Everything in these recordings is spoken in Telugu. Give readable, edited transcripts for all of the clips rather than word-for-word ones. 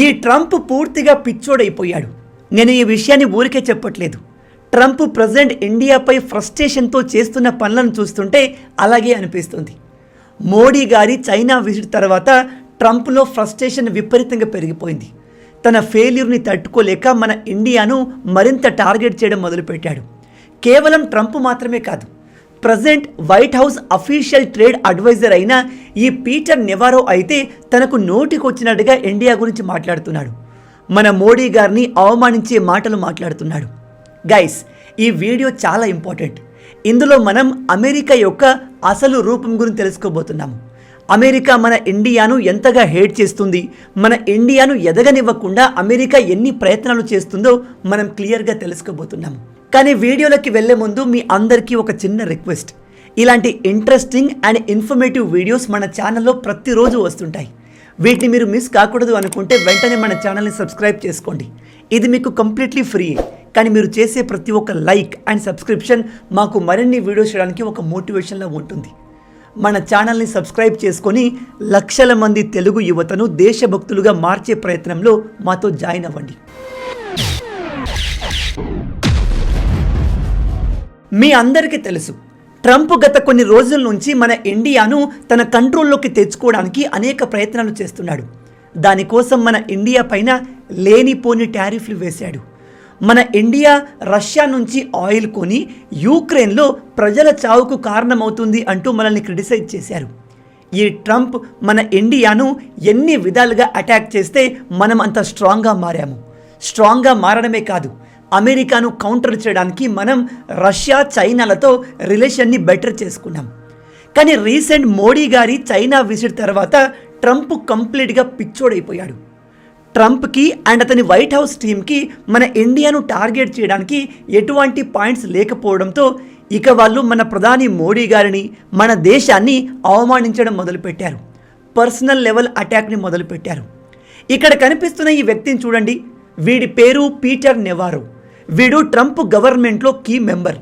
ఈ ట్రంప్ పూర్తిగా పిచ్చోడైపోయాడు. నేను ఈ విషయాన్ని ఊరికే చెప్పట్లేదు. ట్రంప్ ప్రెసిడెంట్ ఇండియాపై ఫ్రస్ట్రేషన్తో చేస్తున్న పనులను చూస్తుంటే అలాగే అనిపిస్తుంది. మోడీ గారి చైనా విజిట్ తర్వాత ట్రంప్లో ఫ్రస్ట్రేషన్ విపరీతంగా పెరిగిపోయింది. తన ఫెయిల్యూర్ని తట్టుకోలేక మన ఇండియాను మరింత టార్గెట్ చేయడం మొదలుపెట్టాడు. కేవలం ట్రంప్ మాత్రమే కాదు, president White House official trade advisor అయిన ఈ పీటర్ నెవారో అయితే తనకు నోటికొచ్చినట్టుగా ఇండియా గురించి మాట్లాడుతున్నాడు. మన మోడీ గారిని అవమానించే మాటలు మాట్లాడుతున్నాడు. గైస్, ఈ వీడియో చాలా ఇంపార్టెంట్. ఇందులో మనం అమెరికా యొక్క అసలు రూపం గురించి తెలుసుకోబోతున్నాము. అమెరికా మన ఇండియాను ఎంతగా హేట్ చేస్తుంది, మన ఇండియాను ఎదగనివ్వకుండా అమెరికా ఎన్ని ప్రయత్నాలు చేస్తుందో మనం క్లియర్గా తెలుసుకోబోతున్నాము. కానీ వీడియోలోకి వెళ్ళే ముందు మీ అందరికీ ఒక చిన్న రిక్వెస్ట్. ఇలాంటి ఇంట్రెస్టింగ్ అండ్ ఇన్ఫర్మేటివ్ వీడియోస్ మన ఛానల్లో ప్రతిరోజు వస్తుంటాయి. వీటిని మీరు మిస్ కాకూడదు అనుకుంటే వెంటనే మన ఛానల్ని సబ్స్క్రైబ్ చేసుకోండి. ఇది మీకు కంప్లీట్లీ ఫ్రీ. కానీ మీరు చేసే ప్రతి ఒక్క లైక్ అండ్ సబ్స్క్రిప్షన్ మాకు మరిన్ని వీడియోస్ చేయడానికి ఒక మోటివేషన్లా ఉంటుంది. మన ఛానల్ని సబ్స్క్రైబ్ చేసుకొని లక్షల మంది తెలుగు యువతను దేశభక్తులుగా మార్చే ప్రయత్నంలో మాతో జాయిన్ అవ్వండి. మీ అందరికీ తెలుసు, ట్రంప్ గత కొన్ని రోజుల నుంచి మన ఇండియాను తన కంట్రోల్లోకి తెచ్చుకోవడానికి అనేక ప్రయత్నాలు చేస్తున్నాడు. దానికోసం మన ఇండియా పైన లేనిపోని టారిఫ్లు వేశాడు. మన ఇండియా రష్యా నుంచి ఆయిల్ కొని యూక్రెయిన్లో ప్రజల చావుకు కారణమవుతుంది అంటూ మనల్ని క్రిటిసైజ్ చేశారు. ఈ ట్రంప్ మన ఇండియాను ఎన్ని విధాలుగా అటాక్ చేస్తే మనం అంత స్ట్రాంగ్గా మారాము. స్ట్రాంగ్గా మారడమే కాదు, అమెరికాను కౌంటర్ చేయడానికి మనం రష్యా చైనాలతో రిలేషన్ని బెటర్ చేసుకున్నాం. కానీ రీసెంట్ మోడీ గారి చైనా విజిట్ తర్వాత ట్రంప్ కంప్లీట్గా పిచ్చోడైపోయాడు. ట్రంప్కి అండ్ అతని వైట్ హౌస్ టీమ్కి మన ఇండియాను టార్గెట్ చేయడానికి ఎటువంటి పాయింట్స్ లేకపోవడంతో ఇక వాళ్ళు మన ప్రధాని మోడీ గారిని, మన దేశాన్ని అవమానించడం మొదలుపెట్టారు. పర్సనల్ లెవెల్ అటాక్ని మొదలుపెట్టారు. ఇక్కడ కనిపిస్తున్న ఈ వ్యక్తిని చూడండి. వీడి పేరు పీటర్ నెవారో. వీడు ట్రంప్ గవర్నమెంట్లో కీ మెంబర్,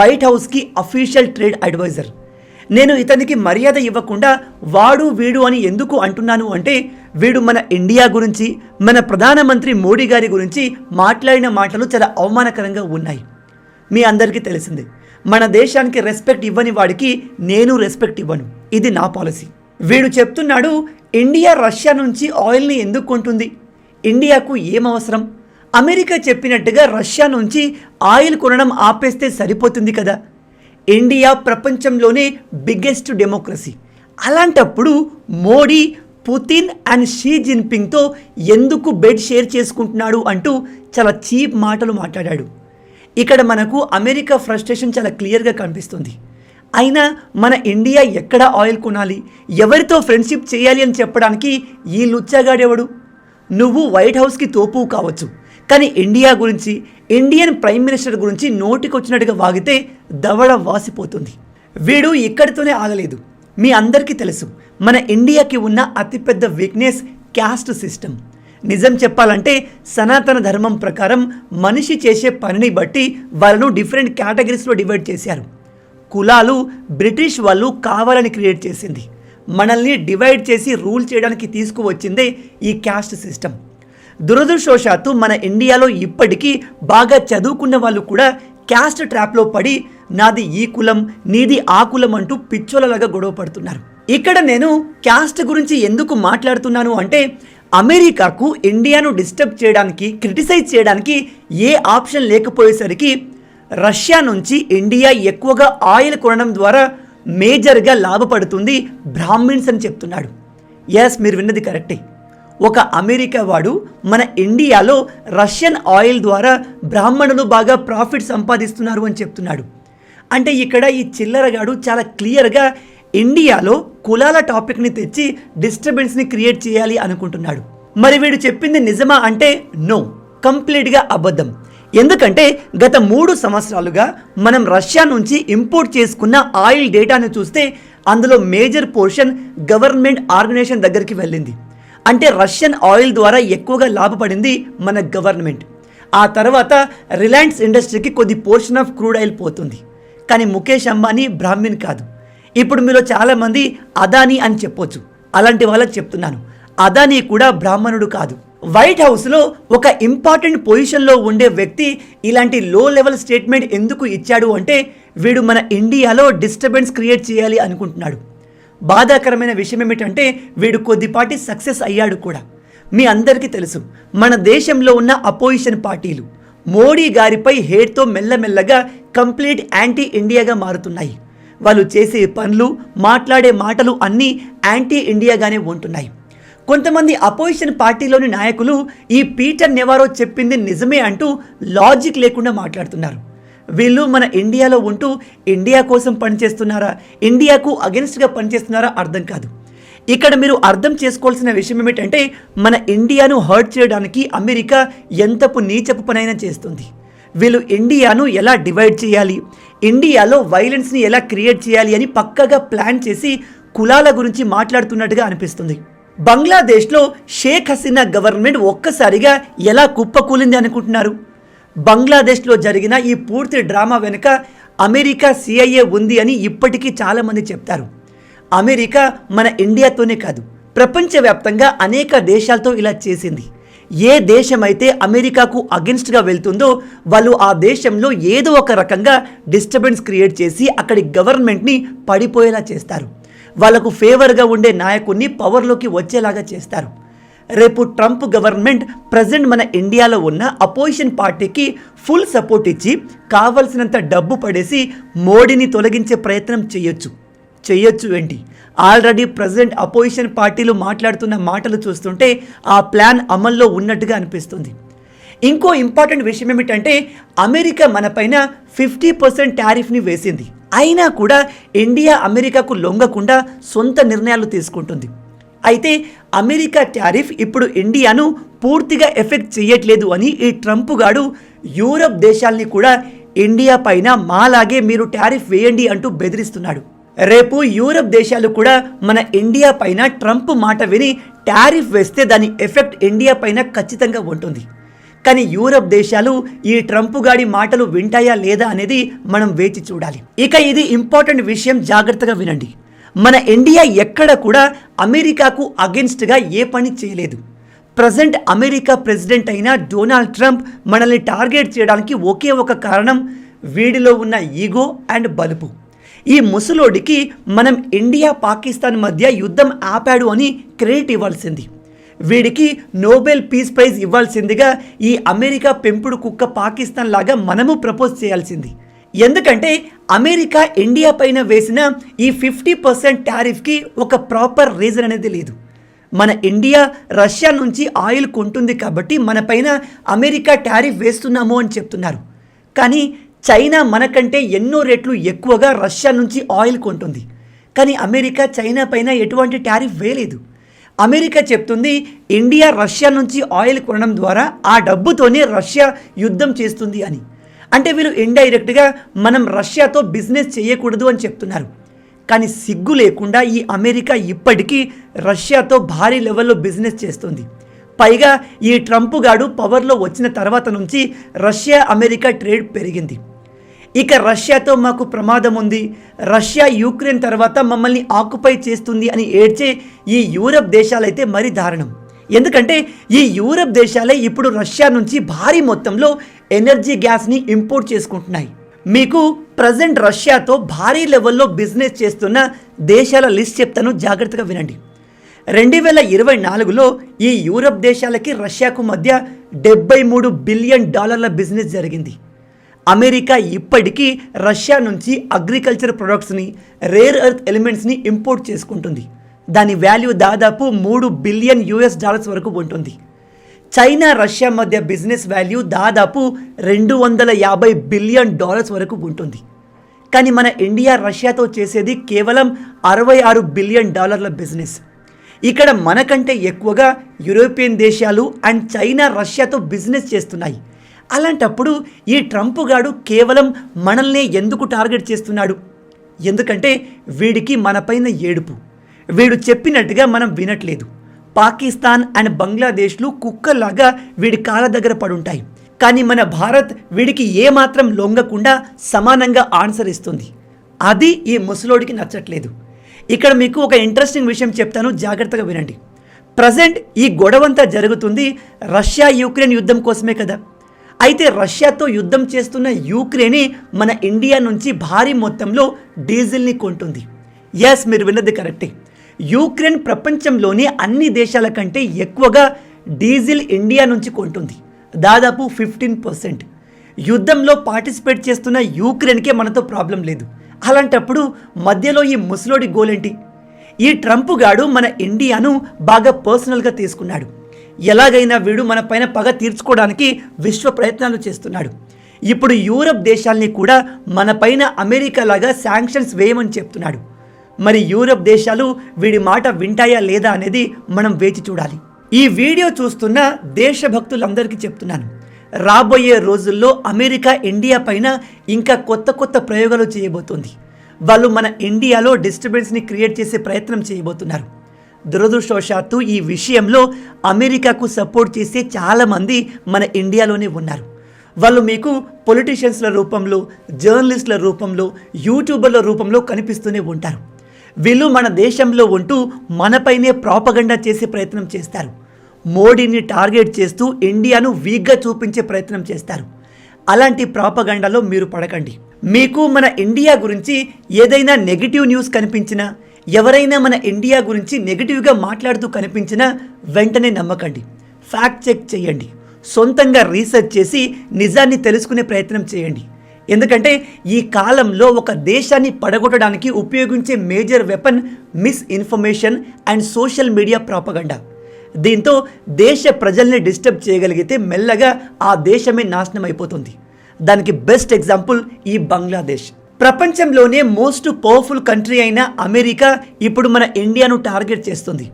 వైట్ హౌస్కి అఫీషియల్ ట్రేడ్ అడ్వైజర్. నేను ఇతనికి మర్యాద ఇవ్వకుండా వాడు వీడు అని ఎందుకు అంటున్నాను అంటే, వీడు మన ఇండియా గురించి, మన ప్రధానమంత్రి మోడీ గారి గురించి మాట్లాడిన మాటలు చాలా అవమానకరంగా ఉన్నాయి. మీ అందరికీ తెలిసిందే, మన దేశానికి రెస్పెక్ట్ ఇవ్వని వాడికి నేను రెస్పెక్ట్ ఇవ్వను. ఇది నా పాలసీ. వీడు చెప్తున్నాడు, ఇండియా రష్యా నుంచి ఆయిల్ని ఎందుకు కొంటుంది, ఇండియాకు ఏం అవసరం, అమెరికా చెప్పినట్టుగా రష్యా నుంచి ఆయిల్ కొనడం ఆపేస్తే సరిపోతుంది కదా, ఇండియా ప్రపంచంలోనే బిగ్గెస్ట్ డెమోక్రసీ. అలాంటప్పుడు మోడీ పుతిన్ అండ్ షీ జిన్పింగ్తో ఎందుకు బెడ్ షేర్ చేసుకుంటున్నాడు అంటూ చాలా చీప్ మాటలు మాట్లాడాడు. ఇక్కడ మనకు అమెరికా ఫ్రస్ట్రేషన్ చాలా క్లియర్గా కనిపిస్తుంది. అయినా మన ఇండియా ఎక్కడ ఆయిల్ కొనాలి, ఎవరితో ఫ్రెండ్షిప్ చేయాలి అని చెప్పడానికి ఈ లుచ్చగాడెవడు? నువ్వు వైట్ హౌస్కి తోపు కావచ్చు, కానీ ఇండియా గురించి, ఇండియన్ ప్రైమ్ మినిస్టర్ గురించి నోటికొచ్చినట్టుగా వాగితే దవడ వాసిపోతుంది. వీడు ఇక్కడితోనే ఆగలేదు. మీ అందరికీ తెలుసు, మన ఇండియాకి ఉన్న అతిపెద్ద వీక్నెస్ క్యాస్ట్ సిస్టమ్. నిజం చెప్పాలంటే సనాతన ధర్మం ప్రకారం మనిషి చేసే పనిని బట్టి వాళ్ళను డిఫరెంట్ కేటగిరీస్లో డివైడ్ చేశారు. కులాలు బ్రిటిష్ వాళ్ళు కావాలని క్రియేట్ చేసింది. మనల్ని డివైడ్ చేసి రూల్ చేయడానికి తీసుకువచ్చిందే ఈ క్యాస్ట్ సిస్టమ్. దురదృష్టవశాత్తు మన ఇండియాలో ఇప్పటికీ బాగా చదువుకున్న వాళ్ళు కూడా క్యాస్ట్ ట్రాప్లో పడి నాది ఈ కులం, నీది ఆ కులం అంటూ పిచ్చోలలాగా గొడవ పడుతున్నారు. ఇక్కడ నేను క్యాస్ట్ గురించి ఎందుకు మాట్లాడుతున్నాను అంటే, అమెరికాకు ఇండియాను డిస్టర్బ్ చేయడానికి, క్రిటిసైజ్ చేయడానికి ఏ ఆప్షన్ లేకపోయేసరికి రష్యా నుంచి ఇండియా ఎక్కువగా ఆయిల్ కొనడం ద్వారా మేజర్గా లాభపడుతుంది బ్రాహ్మిన్స్ అని చెప్తున్నాడు. ఎస్, మీరు విన్నది కరెక్టే. ఒక అమెరికా వాడు మన ఇండియాలో రష్యన్ ఆయిల్ ద్వారా బ్రాహ్మణులు బాగా ప్రాఫిట్ సంపాదిస్తున్నారు అని చెప్తున్నాడు. అంటే ఇక్కడ ఈ చిల్లరగాడు చాలా క్లియర్గా ఇండియాలో కులాల టాపిక్ని తెచ్చి డిస్టర్బెన్స్ని క్రియేట్ చేయాలి అనుకుంటున్నాడు. మరి వీడు చెప్పింది నిజమా అంటే నో, కంప్లీట్గా అబద్ధం. ఎందుకంటే గత 3 సంవత్సరాలుగా మనం రష్యా నుంచి ఇంపోర్ట్ చేసుకున్న ఆయిల్ డేటాను చూస్తే అందులో మేజర్ పోర్షన్ గవర్నమెంట్ ఆర్గనైజేషన్ దగ్గరికి వెళ్ళింది. అంటే రష్యన్ ఆయిల్ ద్వారా ఎక్కువగా లాభపడింది మన గవర్నమెంట్. ఆ తర్వాత రిలయన్స్ ఇండస్ట్రీకి కొద్ది పోర్షన్ ఆఫ్ క్రూడ్ ఆయిల్ పోతుంది. కానీ ముఖేష్ అంబానీ బ్రాహ్మిన్ కాదు. ఇప్పుడు మీలో చాలామంది అదానీ అని చెప్పొచ్చు. అలాంటి వాళ్ళకి చెప్తున్నాను, అదానీ కూడా బ్రాహ్మణుడు కాదు, వైట్ హౌస్లో ఒక ఇంపార్టెంట్ పొజిషన్లో ఉండే వ్యక్తి ఇలాంటి లో లెవెల్ స్టేట్మెంట్ ఎందుకు ఇచ్చాడు అంటే వీడు మన ఇండియాలో డిస్టర్బెన్స్ క్రియేట్ చేయాలి అనుకుంటున్నాడు. బాధాకరమైన విషయం ఏమిటంటే వీడు కొద్దిపాటి సక్సెస్ అయ్యాడు కూడా. మీ అందరికీ తెలుసు, మన దేశంలో ఉన్న అపోజిషన్ పార్టీలు మోడీ గారిపై హేట్తో మెల్లమెల్లగా కంప్లీట్ యాంటీ ఇండియాగా మారుతున్నాయి. వాళ్ళు చేసే పనులు, మాట్లాడే మాటలు అన్నీ యాంటీ ఇండియాగానే ఉంటున్నాయి. కొంతమంది అపోజిషన్ పార్టీలోని నాయకులు ఈ పీటర్ నెవారో చెప్పింది నిజమే అంటూ లాజిక్ లేకుండా మాట్లాడుతున్నారు. వీళ్ళు మన ఇండియాలో ఉంటూ ఇండియా కోసం పనిచేస్తున్నారా, ఇండియాకు అగెన్స్ట్గా పనిచేస్తున్నారా అర్థం కాదు. ఇక్కడ మీరు అర్థం చేసుకోవాల్సిన విషయం ఏమిటంటే మన ఇండియాను హర్ట్ చేయడానికి అమెరికా ఎంతపు నీచపు పనైనా చేస్తుంది. వీళ్ళు ఇండియాను ఎలా డివైడ్ చేయాలి, ఇండియాలో వైలెన్స్ని ఎలా క్రియేట్ చేయాలి అని పక్కగా ప్లాన్ చేసి కులాల గురించి మాట్లాడుతున్నట్టుగా అనిపిస్తుంది. బంగ్లాదేశ్లో షేక్ హసీనా గవర్నమెంట్ ఒక్కసారిగా ఎలా కుప్పకూలింది అనుకుంటున్నారు? బంగ్లాదేశ్లో జరిగిన ఈ పూర్తి డ్రామా వెనుక అమెరికా CIA ఉంది అని ఇప్పటికీ చాలామంది చెప్తారు. అమెరికా మన ఇండియాతోనే కాదు, ప్రపంచవ్యాప్తంగా అనేక దేశాలతో ఇలా చేసింది. ఏ దేశమైతే అమెరికాకు అగెన్స్ట్గా వెళ్తుందో వాళ్ళు ఆ దేశంలో ఏదో ఒక రకంగా డిస్టర్బెన్స్ క్రియేట్ చేసి అక్కడి గవర్నమెంట్ని పడిపోయేలా చేస్తారు. వాళ్లకు ఫేవర్గా ఉండే నాయకుడిని పవర్లోకి వచ్చేలాగా చేస్తారు. రేపు ట్రంప్ గవర్నమెంట్ ప్రజెంట్ మన ఇండియాలో ఉన్న అపోజిషన్ పార్టీకి ఫుల్ సపోర్ట్ ఇచ్చి కావలసినంత డబ్బు పడేసి మోడీని తొలగించే ప్రయత్నం చేయొచ్చు ఏంటి? ఆల్రెడీ ప్రజెంట్ అపోజిషన్ పార్టీలు మాట్లాడుతున్న మాటలు చూస్తుంటే ఆ ప్లాన్ అమల్లో ఉన్నట్టుగా అనిపిస్తుంది. ఇంకో ఇంపార్టెంట్ విషయం ఏమిటంటే అమెరికా మనపైన 50% టారిఫ్ని వేసింది. అయినా కూడా ఇండియా అమెరికాకు లొంగకుండా సొంత నిర్ణయాలు తీసుకుంటుంది. అయితే అమెరికా టారిఫ్ ఇప్పుడు ఇండియాను పూర్తిగా ఎఫెక్ట్ చేయట్లేదు అని ఈ ట్రంప్ గాడు యూరప్ దేశాల్ని కూడా ఇండియా పైన మాలాగే మీరు టారిఫ్ వేయండి అంటూ బెదిరిస్తున్నాడు. రేపు యూరప్ దేశాలు కూడా మన ఇండియా పైన ట్రంప్ మాట విని టారిఫ్ వేస్తే దాని ఎఫెక్ట్ ఇండియా పైన ఖచ్చితంగా ఉంటుంది. కానీ యూరప్ దేశాలు ఈ ట్రంప్ గాడి మాటలు వింటాయా లేదా అనేది మనం వేచి చూడాలి. ఇక ఇది ఇంపార్టెంట్ విషయం, జాగ్రత్తగా వినండి. మన ఇండియా ఎక్కడ కూడా అమెరికాకు అగెన్స్ట్గా ఏ పని చేయలేదు. ప్రజెంట్ అమెరికా ప్రెసిడెంట్ అయిన డొనాల్డ్ ట్రంప్ మనల్ని టార్గెట్ చేయడానికి ఒకే ఒక కారణం, వీడిలో ఉన్న ఈగో అండ్ బలుపు. ఈ ముసలోడికి మనం ఇండియా పాకిస్తాన్ మధ్య యుద్ధం ఆపాడు అని క్రెడిట్ ఇవ్వాల్సింది. వీడికి నోబెల్ పీస్ ప్రైజ్ ఇవ్వాల్సిందిగా ఈ అమెరికా పెంపుడు కుక్క పాకిస్తాన్ లాగా మనము ప్రపోజ్ చేయాల్సింది. ఎందుకంటే అమెరికా ఇండియా పైన వేసిన ఈ 50% టారిఫ్కి ఒక ప్రాపర్ రీజన్ అనేది లేదు. మన ఇండియా రష్యా నుంచి ఆయిల్ కొంటుంది కాబట్టి మన పైన అమెరికా టారిఫ్ వేస్తున్నాము అని చెప్తున్నారు. కానీ చైనా మనకంటే ఎన్నో రెట్లు ఎక్కువగా రష్యా నుంచి ఆయిల్ కొంటుంది. కానీ అమెరికా చైనా పైన ఎటువంటి టారిఫ్ వేయలేదు. అమెరికా చెప్తుంది ఇండియా రష్యా నుంచి ఆయిల్ కొనడం ద్వారా ఆ డబ్బుతోనే రష్యా యుద్ధం చేస్తుంది అని. అంటే వీళ్ళు ఇండైరెక్ట్గా మనం రష్యాతో బిజినెస్ చేయకూడదు అని చెప్తున్నారు. కానీ సిగ్గు లేకుండా ఈ అమెరికా ఇప్పటికీ రష్యాతో భారీ లెవెల్లో బిజినెస్ చేస్తుంది. పైగా ఈ ట్రంప్ గాడు పవర్లో వచ్చిన తర్వాత నుంచి రష్యా అమెరికా ట్రేడ్ పెరిగింది. ఇక రష్యాతో మాకు ప్రమాదం ఉంది, రష్యా యుక్రెయిన్ తర్వాత మమ్మల్ని ఆక్యుపై చేస్తుంది అని ఏడ్చే ఈ యూరప్ దేశాలైతే మరీ దారుణం. ఎందుకంటే ఈ యూరప్ దేశాలే ఇప్పుడు రష్యా నుంచి భారీ మొత్తంలో ఎనర్జీ గ్యాస్ని ఇంపోర్ట్ చేసుకుంటున్నాయి. మీకు ప్రజెంట్ రష్యాతో భారీ లెవెల్లో బిజినెస్ చేస్తున్న దేశాల లిస్ట్ చెప్తాను, జాగ్రత్తగా వినండి. 2024లో ఈ యూరప్ దేశాలకి రష్యాకు మధ్య $73 బిలియన్ బిజినెస్ జరిగింది. అమెరికా ఇప్పటికీ రష్యా నుంచి అగ్రికల్చర్ ప్రొడక్ట్స్ని, రేర్ ఎర్త్ ఎలిమెంట్స్ని ఇంపోర్ట్ చేసుకుంటుంది. దాని వాల్యూ దాదాపు $3 బిలియన్ వరకు ఉంటుంది. చైనా రష్యా మధ్య బిజినెస్ వాల్యూ దాదాపు $250 బిలియన్ వరకు ఉంటుంది. కానీ మన ఇండియా రష్యాతో చేసేది కేవలం $66 బిలియన్ బిజినెస్. ఇక్కడ మనకంటే ఎక్కువగా యూరోపియన్ దేశాలు అండ్ చైనా రష్యాతో బిజినెస్ చేస్తున్నాయి. అలాంటప్పుడు ఈ ట్రంప్ గాడు కేవలం మనల్నే ఎందుకు టార్గెట్ చేస్తున్నాడు? ఎందుకంటే వీడికి మనపైన ఏడుపు. వీడు చెప్పినట్టుగా మనం వినట్లేదు. పాకిస్తాన్ అండ్ బంగ్లాదేశ్లు కుక్కల్లాగా వీడి కాళ్ళ దగ్గర పడుంటాయి. కానీ మన భారత్ వీడికి ఏమాత్రం లొంగకుండా సమానంగా ఆన్సర్ ఇస్తుంది. అది ఈ ముసలోడికి నచ్చట్లేదు. ఇక్కడ మీకు ఒక ఇంట్రెస్టింగ్ విషయం చెప్తాను, జాగ్రత్తగా వినండి. ప్రజెంట్ ఈ గొడవంతా జరుగుతుంది రష్యా యుక్రెయిన్ యుద్ధం కోసమే కదా. అయితే రష్యాతో యుద్ధం చేస్తున్న యుక్రెయిన్ మన ఇండియా నుంచి భారీ మొత్తంలో డీజిల్ని కొంటుంది. ఎస్, మీరు విన్నది కరెక్టే. యుక్రెయిన్ ప్రపంచంలోని అన్ని దేశాల కంటే ఎక్కువగా డీజిల్ ఇండియా నుంచి కొంటుంది, దాదాపు 15%. యుద్ధంలో పార్టిసిపేట్ చేస్తున్న యుక్రెయిన్కే మనతో ప్రాబ్లం లేదు. అలాంటప్పుడు మధ్యలో ఈ ముసలోడి గోలేంటి? ఈ ట్రంప్ గాడు మన ఇండియాను బాగా పర్సనల్గా తీసుకున్నాడు. ఎలాగైనా వీడు మన పైన పగ తీర్చుకోవడానికి విశ్వ ప్రయత్నాలు చేస్తున్నాడు. ఇప్పుడు యూరప్ దేశాల్ని కూడా మన పైన అమెరికా లాగా శాంక్షన్స్ వేయమని చెప్తున్నాడు. మరి యూరప్ దేశాలు వీడి మాట వింటాయా లేదా అనేది మనం వేచి చూడాలి. ఈ వీడియో చూస్తున్న దేశభక్తులందరికీ చెప్తున్నాను, రాబోయే రోజుల్లో అమెరికా ఇండియా పైన ఇంకా కొత్త కొత్త ప్రయోగాలు చేయబోతుంది. వాళ్ళు మన ఇండియాలో డిస్టర్బెన్స్ని క్రియేట్ చేసే ప్రయత్నం చేయబోతున్నారు. దురదృష్టవశాత్తు ఈ విషయంలో అమెరికాకు సపోర్ట్ చేసే చాలామంది మన ఇండియాలోనే ఉన్నారు. వాళ్ళు మీకు పొలిటీషియన్స్ల రూపంలో, జర్నలిస్టుల రూపంలో, యూట్యూబర్ల రూపంలో కనిపిస్తూనే ఉంటారు. వీళ్ళు మన దేశంలో ఉంటూ మనపైనే ప్రాపగండా చేసే ప్రయత్నం చేస్తారు. మోడీని టార్గెట్ చేస్తూ ఇండియాను వీక్గా చూపించే ప్రయత్నం చేస్తారు. అలాంటి ప్రాపగండాలో మీరు పడకండి. మీకు మన ఇండియా గురించి ఏదైనా నెగిటివ్ న్యూస్ కనిపించినా, ఎవరైనా మన ఇండియా గురించి నెగిటివ్గా మాట్లాడుతూ కనిపించినా వెంటనే నమ్మకండి. ఫ్యాక్ట్ చెక్ చేయండి. సొంతంగా రీసెర్చ్ చేసి నిజాన్ని తెలుసుకునే ప్రయత్నం చేయండి. ఎందుకంటే ఈ కాలంలో ఒక దేశాన్ని పడగొట్టడానికి ఉపయోగించే major weapon misinformation and social media propaganda. దీంతో దేశ ప్రజల్ని డిస్టర్బ్ చేయగలిగితే మెల్లగా ఆ దేశమే నాశనం అయిపోతుంది. దానికి బెస్ట్ ఎగ్జాంపుల్ ఈ బంగ్లాదేశ్. ప్రపంచంలోనే మోస్ట్ పవర్ఫుల్ కంట్రీ అయిన అమెరికా ఇప్పుడు మన ఇండియాను టార్గెట్ చేస్తుంది.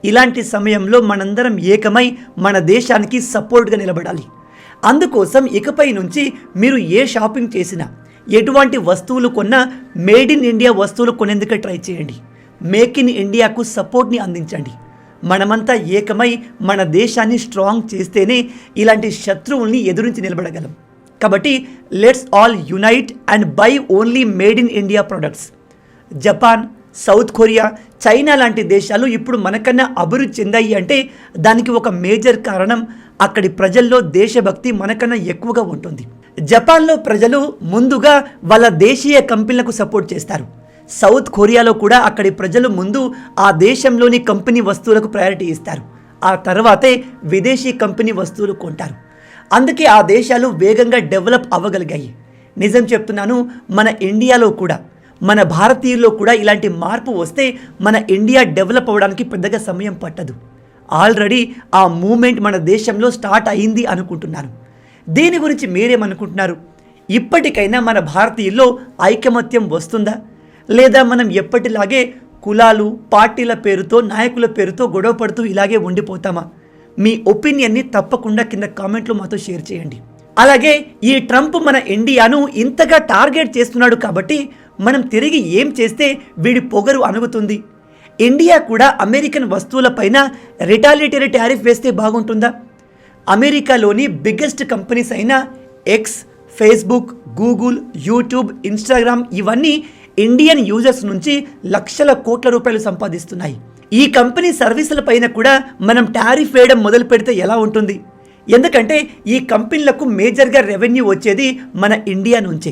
ఇలాంటి సమయంలో మనందరం ఏకమై మన దేశానికి సపోర్ట్గా నిలబడాలి. అందుకోసం ఇకపై నుంచి మీరు ఏ షాపింగ్ చేసినా, ఎటువంటి వస్తువులు కొన్నా మేడ్ ఇన్ ఇండియా వస్తువులు కొనేందుకు ట్రై చేయండి. మేక్ ఇన్ ఇండియాకు సపోర్ట్ని అందించండి. మనమంతా ఏకమై మన దేశాన్ని స్ట్రాంగ్ చేస్తేనే ఇలాంటి శత్రువుల్ని ఎదురించి నిలబడగలం. కాబట్టి let's all unite and by only made in India products. Japan, south Korea, China లాంటి దేశాలు ఇప్పుడు మనకన్నా అభివృద్ధి చెందాయి అంటే దానికి ఒక మేజర్ కారణం అక్కడి ప్రజల్లో దేశభక్తి మనకన్నా ఎక్కువగా ఉంటుంది. జపాన్లో ప్రజలు ముందుగా వాళ్ళ దేశీయ కంపెనీలకు సపోర్ట్ చేస్తారు. సౌత్ కొరియాలో కూడా అక్కడి ప్రజలు ముందు ఆ దేశంలోని కంపెనీ వస్తువులకు ప్రయారిటీ ఇస్తారు. ఆ తర్వాతే విదేశీ కంపెనీ వస్తువులు కొంటారు. అందుకే ఆ దేశాలు వేగంగా డెవలప్ అవ్వగలిగాయి. నిజం చెప్తున్నాను, మన ఇండియాలో కూడా, మన భారతీయుల్లో కూడా ఇలాంటి మార్పు వస్తే మన ఇండియా డెవలప్ అవ్వడానికి పెద్దగా సమయం పట్టదు. ఆల్రెడీ ఆ మూమెంట్ మన దేశంలో స్టార్ట్ అయింది అనుకుంటున్నాను. దీని గురించి మీరేమనుకుంటున్నారు? ఇప్పటికైనా మన భారతీయుల్లో ఐకమత్యం వస్తుందా, లేదా మనం ఎప్పటిలాగే కులాలు, పార్టీల పేరుతో, నాయకుల పేరుతో గొడవ పడుతూ ఇలాగే ఉండిపోతామా? మీ ఒపీనియన్ని తప్పకుండా కింద కామెంట్లో మాతో షేర్ చేయండి. అలాగే ఈ ట్రంప్ మన ఇండియాను ఇంతగా టార్గెట్ చేస్తున్నాడు కాబట్టి మనం తిరిగి ఏం చేస్తే వీడి పొగరు అణుగుతుంది? ఇండియా కూడా అమెరికన్ వస్తువులపైన రిటాలియేటరీ టారిఫ్ వేస్తే బాగుంటుందా? అమెరికాలోని బిగ్గెస్ట్ కంపెనీస్ అయిన X, Facebook, Google, YouTube, Instagram ఇవన్నీ ఇండియన్ యూజర్స్ నుంచి లక్షల కోట్ల రూపాయలు సంపాదిస్తున్నాయి. ఈ కంపెనీ సర్వీసుల పైన కూడా మనం టారిఫ్ వేయడం మొదలు పెడితే ఎలా ఉంటుంది? ఎందుకంటే ఈ కంపెనీలకు మేజర్గా రెవెన్యూ వచ్చేది మన ఇండియా నుంచే.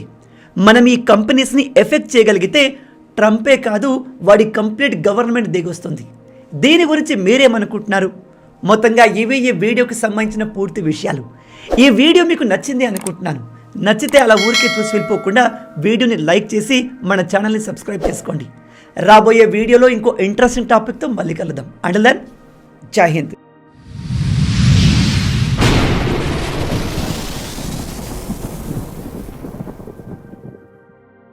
మనం ఈ కంపెనీస్ని ఎఫెక్ట్ చేయగలిగితే ట్రంపే కాదు, వాడి కంప్లీట్ గవర్నమెంట్ దిగొస్తుంది. దీని గురించి మీరేమనుకుంటున్నారు? మొత్తంగా ఇవి ఈ వీడియోకి సంబంధించిన పూర్తి విషయాలు. ఈ వీడియో మీకు నచ్చింది అనుకుంటున్నాను. నచ్చితే అలా ఊరికే చూసి వెళ్ళిపోకుండా వీడియోని లైక్ చేసి మన ఛానల్ని సబ్స్క్రైబ్ చేసుకోండి. రాబోయే వీడియోలో ఇంకో ఇంట్రెస్టింగ్ టాపిక్తో మళ్ళీ కలుద్దాం. అంటిల్ దెన్, జై హింద్.